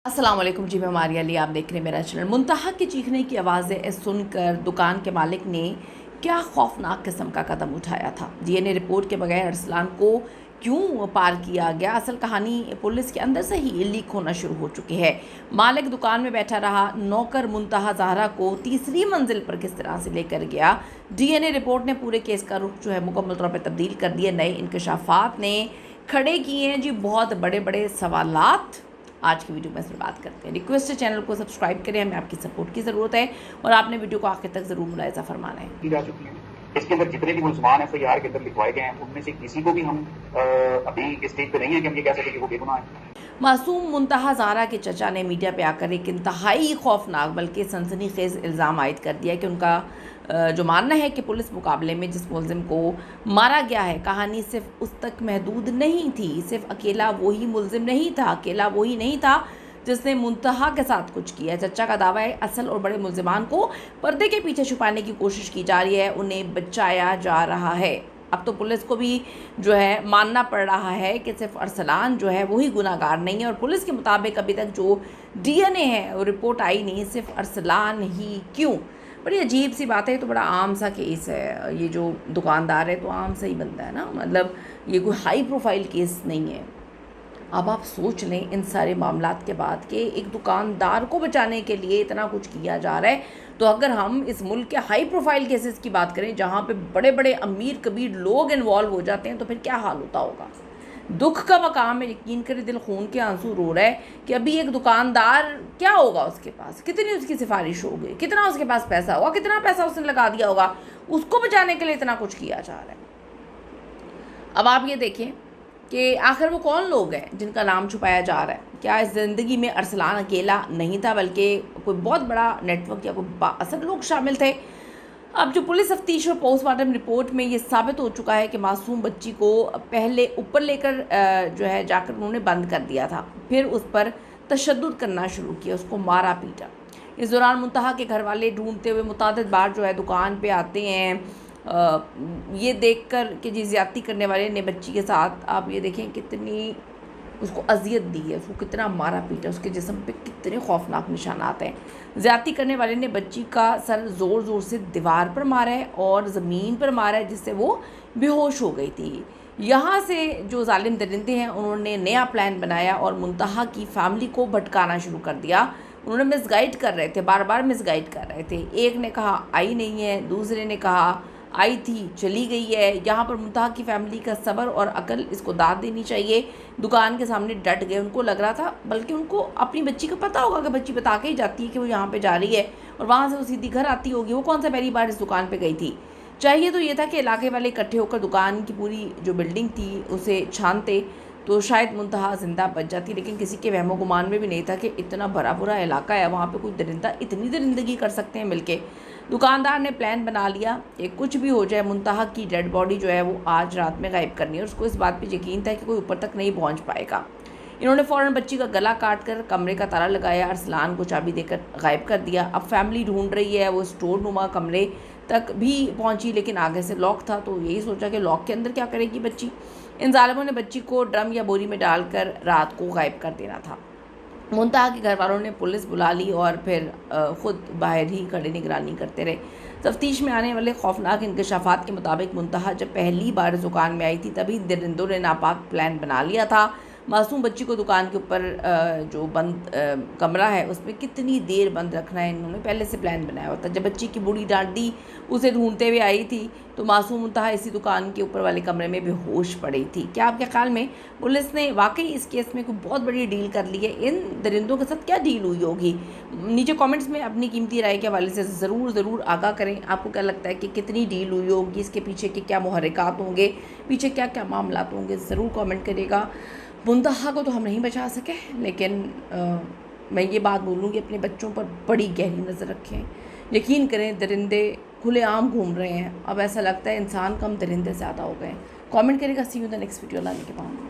अस्सलाम वालेकुम जी, मैं मारिया अली, आप देख रहे हैं मेरा चैनल। मुंतहा की चीखने की आवाज़ें सुनकर दुकान के मालिक ने क्या खौफनाक किस्म का कदम उठाया था। डीएनए रिपोर्ट के बगैर अरसलान को क्यों पार किया गया, असल कहानी पुलिस के अंदर से ही लीक होना शुरू हो चुकी है। मालिक दुकान में बैठा रहा, नौकर मुंतहा ज़हरा को तीसरी मंजिल पर किस तरह से लेकर गया। डीएनए रिपोर्ट ने पूरे केस का रुख जो है मुकम्मल तौर पर तब्दील कर दिया। नए इंकशाफात ने खड़े किए हैं जी बहुत बड़े बड़े सवालात। आज की वीडियो में इस पर बात करते हैं। रिक्वेस्ट है चैनल को सब्सक्राइब करें, हमें आपकी सपोर्ट की ज़रूरत है और आपने वीडियो को आखिर तक ज़रूर मुलाहिजा फरमाना है। जा चुकी हैं। इसके अंदर जितने भी मुलजमान एफआईआर के अंदर लिखवाए गए हैं उनमें से किसी को भी हम अभी इस स्टेज पे नहीं है कि हम ये कह सकें कि वो बेगुनाह है। मासूम मुंतहा ज़हरा के चचा ने मीडिया पे आकर एक इंतहाई खौफनाक बल्कि सनसनीखेज़ इल्ज़ाम आयद कर दिया कि उनका जो मानना है कि पुलिस मुकाबले में जिस मुलजिम को मारा गया है, कहानी सिर्फ उस तक महदूद नहीं थी। सिर्फ अकेला वही मुलजिम नहीं था, अकेला वही नहीं था जिसने मुंतहा के साथ कुछ किया। चचा का दावा है असल और बड़े मुलजिमान को पर्दे के पीछे छुपाने की कोशिश की जा रही है, उन्हें बचाया जा रहा है। अब तो पुलिस को भी जो है मानना पड़ रहा है कि सिर्फ अरसलान जो है वही गुनाहगार नहीं है और पुलिस के मुताबिक अभी तक जो डीएनए है वो रिपोर्ट आई नहीं, सिर्फ अरसलान ही क्यों। बड़ी अजीब सी बात है, तो बड़ा आम सा केस है। ये जो दुकानदार है तो आम सा ही बंदा है ना, मतलब ये कोई हाई प्रोफाइल केस नहीं है। अब आप सोच लें इन सारे मामलात के बाद कि एक दुकानदार को बचाने के लिए इतना कुछ किया जा रहा है, तो अगर हम इस मुल्क के हाई प्रोफाइल केसेस की बात करें जहाँ पे बड़े बड़े अमीर कबीर लोग इन्वॉल्व हो जाते हैं, तो फिर क्या हाल होता होगा। दुख का मकाम है, यकीन करें दिल खून के आंसू रो रहा है कि अभी एक दुकानदार क्या होगा, उसके पास कितनी उसकी सिफारिश होगी, कितना उसके पास पैसा होगा, कितना पैसा उसने लगा दिया होगा, उसको बचाने के लिए इतना कुछ किया जा रहा है। अब आप ये देखें कि आखिर वो कौन लोग हैं जिनका नाम छुपाया जा रहा है। क्या इस ज़िंदगी में अरसलान अकेला नहीं था, बल्कि कोई बहुत बड़ा नेटवर्क या कोई बाअसर लोग शामिल थे। अब जो पुलिस तफ्तीश और पोस्टमार्टम रिपोर्ट में ये साबित हो चुका है कि मासूम बच्ची को पहले ऊपर लेकर जो है जाकर उन्होंने बंद कर दिया था, फिर उस पर तशद्दुद करना शुरू किया, उसको मारा पीटा। इस दौरान मुंतहा के घर वाले ढूंढते हुए मुतादिद बार जो है दुकान पे आते हैं, ये देखकर कि जी ज़्यादती करने वाले ने बच्ची के साथ, आप ये देखें कितनी उसको अजियत दी है, उसको कितना मारा पीटा, उसके जिस्म पे कितने खौफनाक निशानात हैं। ज़्यादती करने वाले ने बच्ची का सर ज़ोर ज़ोर से दीवार पर मारा है और ज़मीन पर मारा है, जिससे वो बेहोश हो गई थी। यहाँ से जो जालिम दरिंदे हैं उन्होंने नया प्लान बनाया और मुंतहा की फैमिली को भटकाना शुरू कर दिया। उन्होंने मिसगाइड कर रहे थे, बार बार मिसगाइड कर रहे थे। एक ने कहा आई नहीं है, दूसरे ने कहा आई थी चली गई है। यहाँ पर मुंतहा की फैमिली का सब्र और अकल इसको दाद देनी चाहिए। दुकान के सामने डट गए, उनको लग रहा था, बल्कि उनको अपनी बच्ची का पता होगा कि बच्ची बता के ही जाती है कि वो यहाँ पे जा रही है और वहाँ से वो सीधी घर आती होगी। वो कौन सा पहली बार इस दुकान पे गई थी। चाहिए तो ये था कि इलाके वाले इकट्ठे होकर दुकान की पूरी जो बिल्डिंग थी उसे छानते, तो शायद मुंतहा ज़िंदा बच जाती, लेकिन किसी के वहमो गुमान में भी नहीं था कि इतना भरा पूरा इलाका है, वहाँ पे कोई दरिंदा इतनी दरिंदगी कर सकते हैं मिलके। दुकानदार ने प्लान बना लिया कि कुछ भी हो जाए मुंतहा की डेड बॉडी जो है वो आज रात में गायब करनी है और उसको इस बात पे यकीन था कि कोई ऊपर तक नहीं पहुँच पाएगा। इन्होंने फ़ौरन बच्ची का गला काट कर कमरे का ताला लगाया, अरसलान को चाबी देकर गायब कर दिया। अब फैमिली ढूंढ रही है, वो स्टोर नुमा कमरे तक भी पहुंची लेकिन आगे से लॉक था, तो यही सोचा कि लॉक के अंदर क्या करेगी बच्ची। इन जालिमों ने बच्ची को ड्रम या बोरी में डालकर रात को गायब कर देना था। मुंतहा के घर वालों ने पुलिस बुला ली और फिर ख़ुद बाहर ही खड़े निगरानी करते रहे। तफ्तीश में आने वाले खौफनाक इंकशाफात के मुताबिक मुंतहा जब पहली बार दुकान में आई थी तभी दरिंदों ने नापाक प्लान बना लिया था। मासूम बच्ची को दुकान के ऊपर जो बंद कमरा है उसमें कितनी देर बंद रखना है, इन्होंने पहले से प्लान बनाया होता। जब बच्ची की बूढ़ी डांडी उसे ढूंढते हुए आई थी तो मासूम मुंतहा इसी दुकान के ऊपर वाले कमरे में बेहोश पड़ी थी। क्या आपके ख्याल में पुलिस ने वाकई इस केस में कोई बहुत बड़ी डील कर ली है? इन दरिंदों के साथ क्या डील हुई होगी? नीचे कमेंट्स में अपनी कीमती राय के हवाले से ज़रूर आगाह करें। आपको क्या लगता है कि कितनी डील हुई होगी, इसके पीछे के क्या मुहर्रिकात होंगे, पीछे क्या क्या मामला होंगे, ज़रूर कमेंट करिएगा। मुंतहा को तो हम नहीं बचा सके, लेकिन मैं ये बात बोलूँगी अपने बच्चों पर बड़ी गहरी नज़र रखें। यकीन करें दरिंदे खुलेआम घूम रहे हैं, अब ऐसा लगता है इंसान कम दरिंदे ज़्यादा हो गए। कमेंट करेगा। सी यू द नेक्स्ट वीडियो लाने के बाद।